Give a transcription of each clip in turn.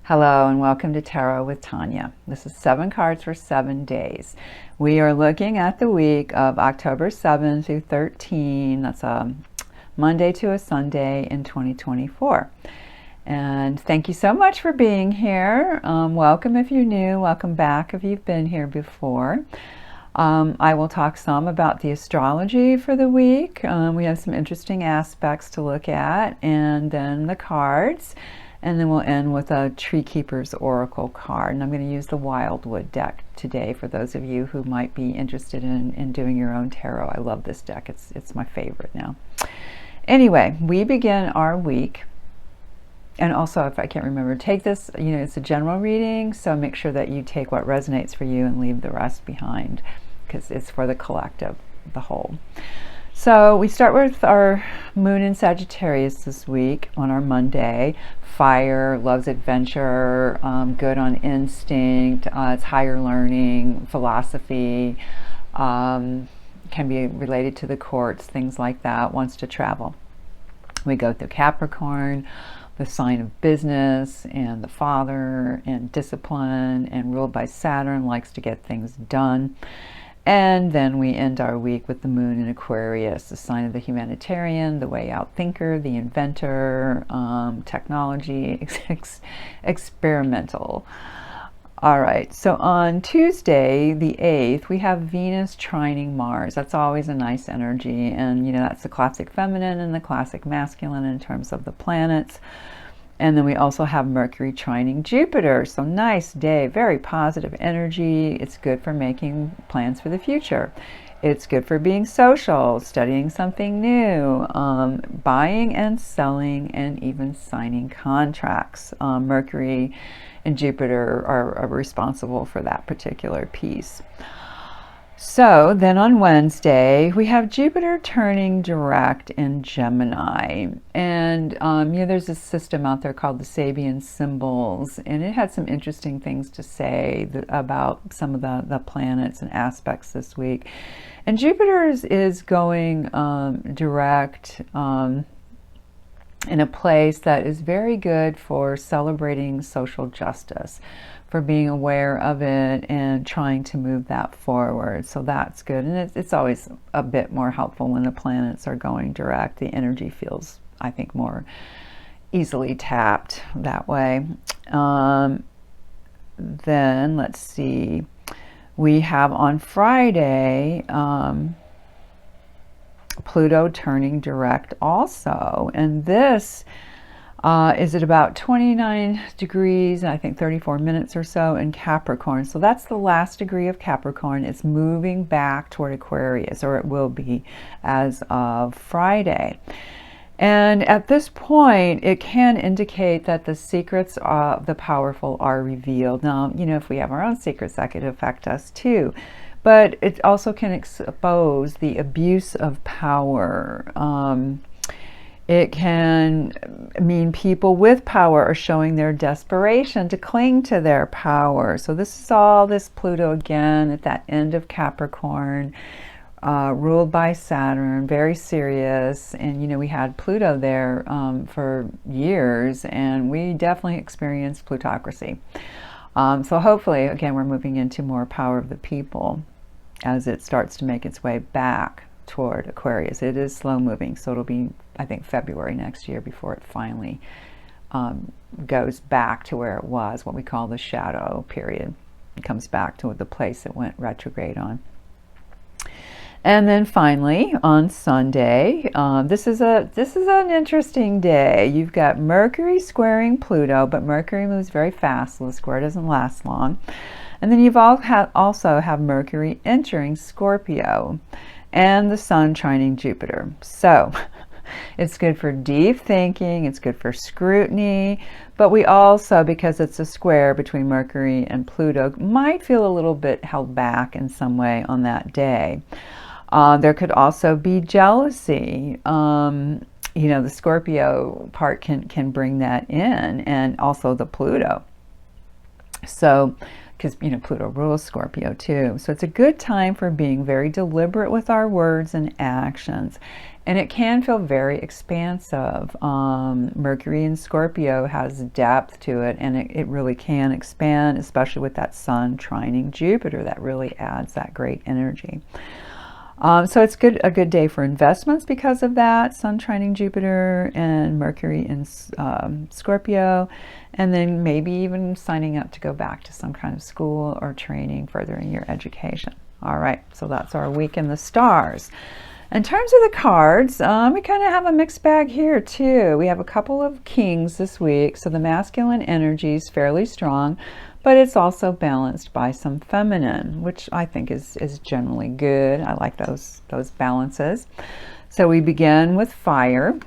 Hello and welcome to Tarot with Tanya. This is 7 cards for 7 days. We are looking at the week of October 7 through 13. That's a Monday to a Sunday in 2024. And thank you so much for being here. Welcome if you're new. Welcome back if you've been here before. I will talk some about the astrology for the week. We have some interesting aspects to look at, and then the cards. And then we'll end with a Tree Keeper's Oracle card. And I'm going to use the Wildwood deck today for those of you who might be interested in doing your own tarot. I love this deck. It's my favorite now. Anyway, we begin our week. And also, if I can't remember, take this, it's a general reading, so make sure that you take what resonates for you and leave the rest behind, because it's for the collective, the whole. So we start with our moon in Sagittarius this week on our Monday. Fire, loves adventure, good on instinct, it's higher learning, philosophy, can be related to the courts, things like that, wants to travel. We go through Capricorn, the sign of business and the father and discipline, and ruled by Saturn, likes to get things done. And then we end our week with the moon in Aquarius, the sign of the humanitarian, the way out thinker, the inventor, technology, experimental. All right, so on Tuesday, the 8th, we have Venus trining Mars. That's always a nice energy. And, that's the classic feminine and the classic masculine in terms of the planets. And then we also have Mercury trining Jupiter. So nice day, very positive energy. It's good for making plans for the future. It's good for being social, studying something new, buying and selling, and even signing contracts. Mercury and Jupiter are responsible for that particular piece. So then on Wednesday, we have Jupiter turning direct in Gemini. And, there's a system out there called the Sabian symbols, and it had some interesting things to say about some of the planets and aspects this week. And Jupiter is going direct in a place that is very good for celebrating social justice, for being aware of it and trying to move that forward. So that's good. And it's always a bit more helpful when the planets are going direct. The energy feels, I think, more easily tapped that way. Then let's see. We have on Friday, Pluto turning direct also. And this is at about 29 degrees, I think 34 minutes or so in Capricorn. So that's the last degree of Capricorn. It's moving back toward Aquarius, or it will be as of Friday. And at this point, it can indicate that the secrets of the powerful are revealed. Now, if we have our own secrets, that could affect us too. But it also can expose the abuse of power. It can mean people with power are showing their desperation to cling to their power. So this is all this Pluto again at that end of Capricorn, ruled by Saturn, very serious. And, we had Pluto there for years, and we definitely experienced plutocracy. So hopefully, again, we're moving into more power of the people as it starts to make its way back toward Aquarius. It is slow moving, so it'll be, I think, February next year before it finally goes back to where it was, what we call the shadow period. It comes back to the place it went retrograde on. And then finally on Sunday, this is an interesting day. You've got Mercury squaring Pluto, but Mercury moves very fast, so the square doesn't last long. And then you've also have Mercury entering Scorpio, and the Sun trining Jupiter. So it's good for deep thinking, it's good for scrutiny, but we also, because it's a square between Mercury and Pluto, might feel a little bit held back in some way on that day. There could also be jealousy. you know, the Scorpio part can bring that in, and also the Pluto. So, because, you know, Pluto rules Scorpio too. So it's a good time for being very deliberate with our words and actions. And it can feel very expansive. Mercury in Scorpio has depth to it, and it really can expand, especially with that Sun trining Jupiter. That really adds that great energy. So it's a good day for investments because of that. Sun trining Jupiter and Mercury in Scorpio, and then maybe even signing up to go back to some kind of school or training, furthering your education. All right, so that's our week in the stars. In terms of the cards, we kind of have a mixed bag here too. We have a couple of kings this week, so the masculine energy is fairly strong, but it's also balanced by some feminine, which I think is generally good. I like those balances. So we begin with fire.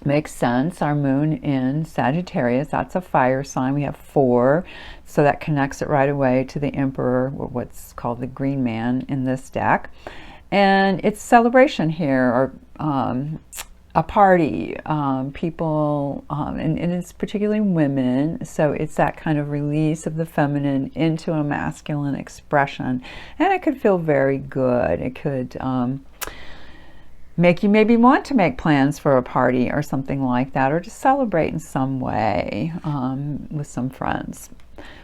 Makes sense. Our moon in Sagittarius, that's a fire sign. We have 4, so that connects it right away to the Emperor, or what's called the Green Man in this deck. And it's celebration here, or a party, people, and it's particularly women. So it's that kind of release of the feminine into a masculine expression. And it could feel very good. It could make you maybe want to make plans for a party or something like that, or to celebrate in some way with some friends.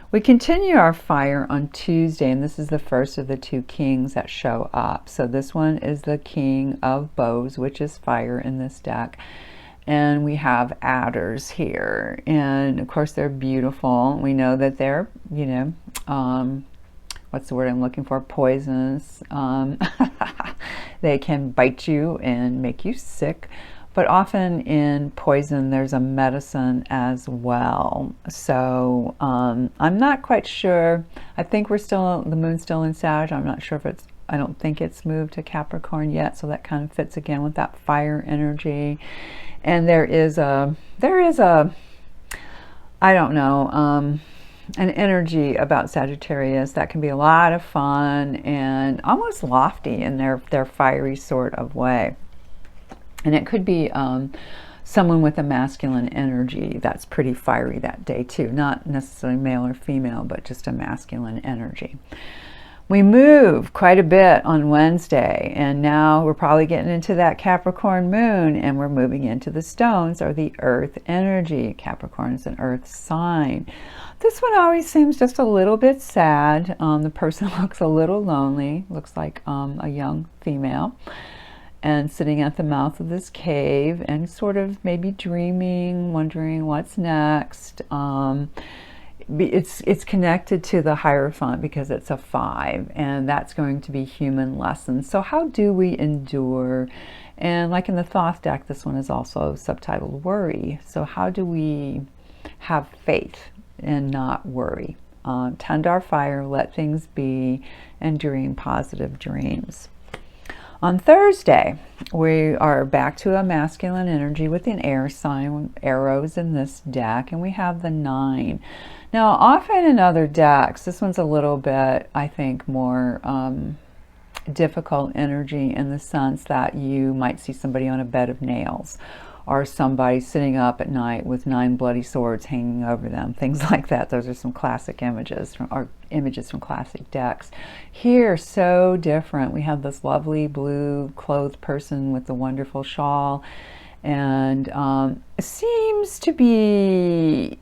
We continue our fire on Tuesday, and this is the first of the 2 kings that show up. So this one is the King of Bows, which is fire in this deck. And we have adders here. And of course they're beautiful. We know that they're, you know, what's the word I'm looking for? Poisonous. They can bite you and make you sick. But often in poison, there's a medicine as well. So I'm not quite sure. I think the moon's still in Sag. I'm not sure if I don't think it's moved to Capricorn yet. So that kind of fits again with that fire energy. And there is a, I don't know, an energy about Sagittarius that can be a lot of fun and almost lofty in their fiery sort of way. And it could be someone with a masculine energy that's pretty fiery that day too. Not necessarily male or female, but just a masculine energy. We move quite a bit on Wednesday, and now we're probably getting into that Capricorn moon, and we're moving into the stones, or the earth energy. Capricorn is an earth sign. This one always seems just a little bit sad. The person looks a little lonely, looks like a young female, and sitting at the mouth of this cave and sort of maybe dreaming, wondering what's next. It's connected to the Hierophant because it's a 5, and that's going to be human lessons. So how do we endure? And like in the Thoth deck, this one is also subtitled Worry. So how do we have faith and not worry? Tend our fire, let things be, and dream positive dreams. On Thursday, we are back to a masculine energy with an air sign, arrows in this deck, and we have the 9. Now, often in other decks, this one's a little bit, I think, more difficult energy in the sense that you might see somebody on a bed of nails, or somebody sitting up at night with 9 bloody swords hanging over them, things like that. Those are some classic images from classic decks. Here, so different. We have this lovely blue clothed person with the wonderful shawl, and seems to be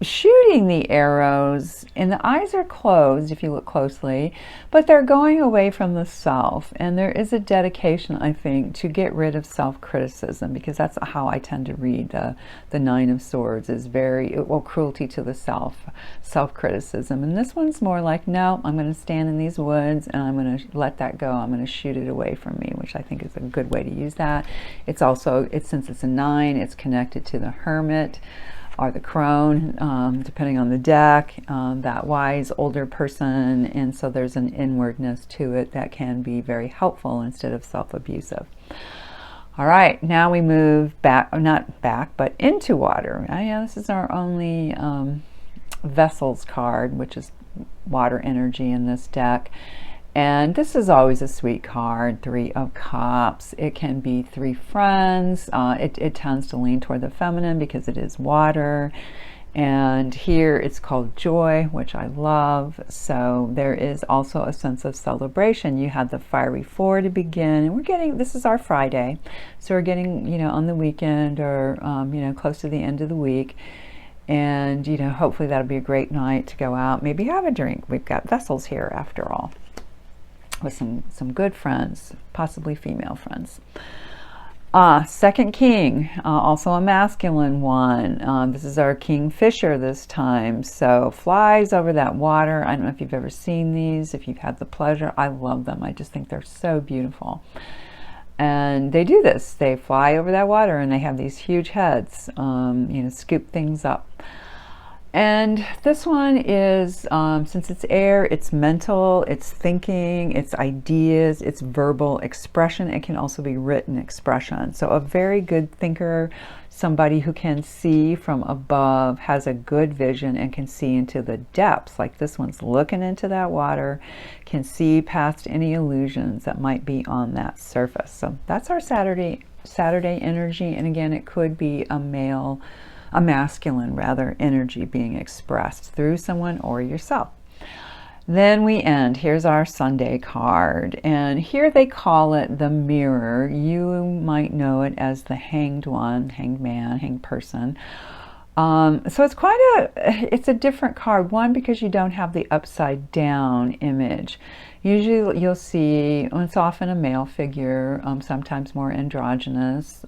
shooting the arrows, and the eyes are closed if you look closely, but they're going away from the self. And there is a dedication, I think, to get rid of self-criticism, because that's how I tend to read the 9 of Swords, is very, well, cruelty to the self-criticism. And this one's more like, no, I'm going to stand in these woods and I'm going to let that go. I'm going to shoot it away from me, which I think is a good way to use that. It's also, since it's a 9, it's connected to the Hermit, or the crone, depending on the deck, that wise older person, and so there's an inwardness to it that can be very helpful instead of self-abusive. All right, now we move back, or not back, but into water. Yeah, this is our only vessels card, which is water energy in this deck. And this is always a sweet card, Three of Cups. It can be three friends. It tends to lean toward the feminine because it is water. And here it's called joy, which I love. So there is also a sense of celebration. You had the fiery four to begin, and we're getting, this is our Friday. So we're getting, you know, on the weekend or, you know, close to the end of the week. And, you know, hopefully that'll be a great night to go out, maybe have a drink. We've got vessels here after all, with some good friends, possibly female friends. Second king, also a masculine one. This is our kingfisher this time. So flies over that water. I don't know if you've ever seen these, if you've had the pleasure. I love them. I just think they're so beautiful. And they do this. They fly over that water and they have these huge heads, you know, scoop things up. And this one is, since it's air, it's mental, it's thinking, it's ideas, it's verbal expression. It can also be written expression. So a very good thinker, somebody who can see from above, has a good vision and can see into the depths. Like this one's looking into that water, can see past any illusions that might be on that surface. So that's our Saturday energy. And again, it could be a masculine rather, energy being expressed through someone or yourself. Then we end. Here's our Sunday card, and here they call it the mirror. You might know it as the hanged one, hanged man, hanged person. So it's a different card. One, because you don't have the upside down image. Usually you'll see, it's often a male figure, sometimes more androgynous,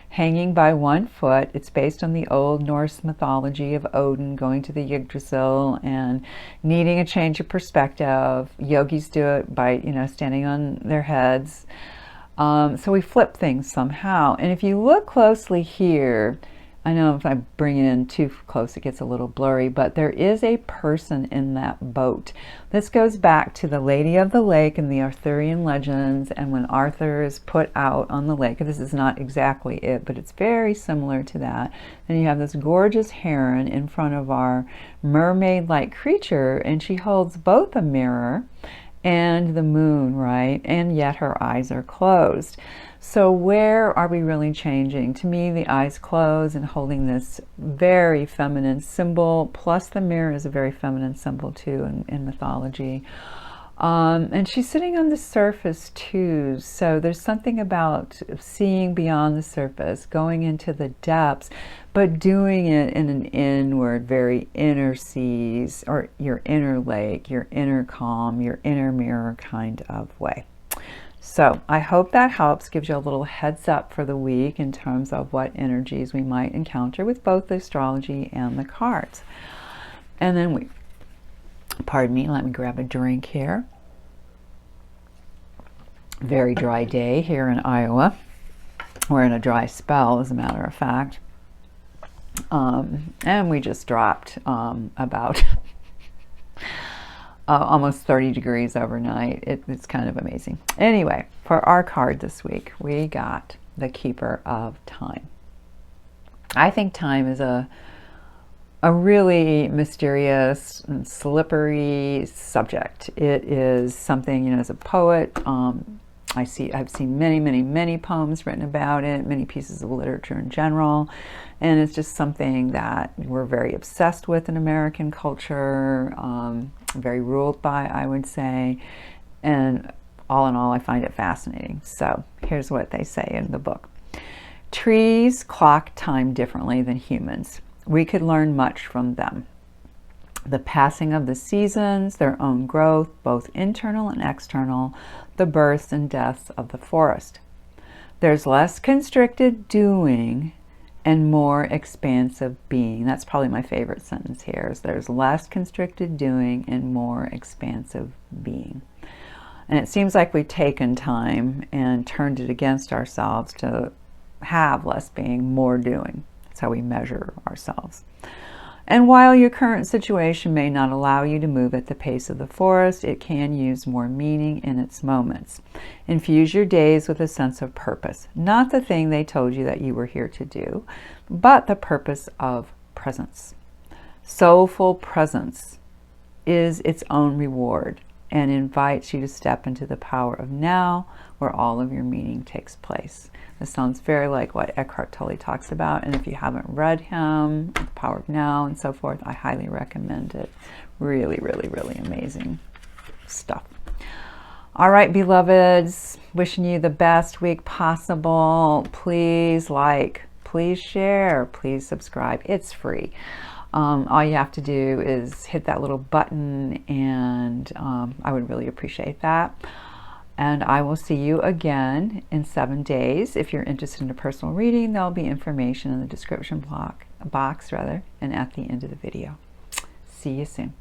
hanging by one foot. It's based on the old Norse mythology of Odin going to the Yggdrasil and needing a change of perspective. Yogis do it by, you know, standing on their heads. So we flip things somehow. And if you look closely here, I know if I bring it in too close, it gets a little blurry, but there is a person in that boat. This goes back to the Lady of the Lake in the Arthurian legends, and when Arthur is put out on the lake. This is not exactly it, but it's very similar to that. And you have this gorgeous heron in front of our mermaid-like creature, and she holds both a mirror and the moon, right? And yet her eyes are closed. So where are we really changing? To me, the eyes closed and holding this very feminine symbol, plus the mirror is a very feminine symbol too in mythology. And she's sitting on the surface too. So there's something about seeing beyond the surface, going into the depths, but doing it in an inward, very inner seas, or your inner lake, your inner calm, your inner mirror kind of way. So I hope that helps, gives you a little heads up for the week in terms of what energies we might encounter with both the astrology and the cards. And then pardon me, let me grab a drink here. Very dry day here in Iowa. We're in a dry spell, as a matter of fact. And we just dropped about almost 30 degrees overnight. It's kind of amazing. Anyway, for our card this week, we got the Keeper of Time. I think time is a really mysterious and slippery subject. It is something, you know, as a poet, I've seen many poems written about it, many pieces of literature in general, and it's just something that we're very obsessed with in American culture, very ruled by, I would say, and all in all, I find it fascinating. So here's what they say in the book. Trees clock time differently than humans. We could learn much from them. The passing of the seasons, their own growth, both internal and external, the births and deaths of the forest. There's less constricted doing and more expansive being. That's probably my favorite sentence here, is there's less constricted doing and more expansive being. And it seems like we've taken time and turned it against ourselves to have less being, more doing. That's how we measure ourselves. And while your current situation may not allow you to move at the pace of the forest, it can use more meaning in its moments. Infuse your days with a sense of purpose, not the thing they told you that you were here to do, but the purpose of presence. Soulful presence is its own reward. and invites you to step into the power of now, where all of your meaning takes place. This sounds very like what Eckhart Tolle talks about, and if you haven't read him, The Power of Now and so forth, I highly recommend it. Really, really, really amazing stuff. All right, beloveds, wishing you the best week possible. Please like, please share, please subscribe. It's free. All you have to do is hit that little button, and I would really appreciate that. And I will see you again in 7 days. If you're interested in a personal reading, there'll be information in the description box and at the end of the video. See you soon.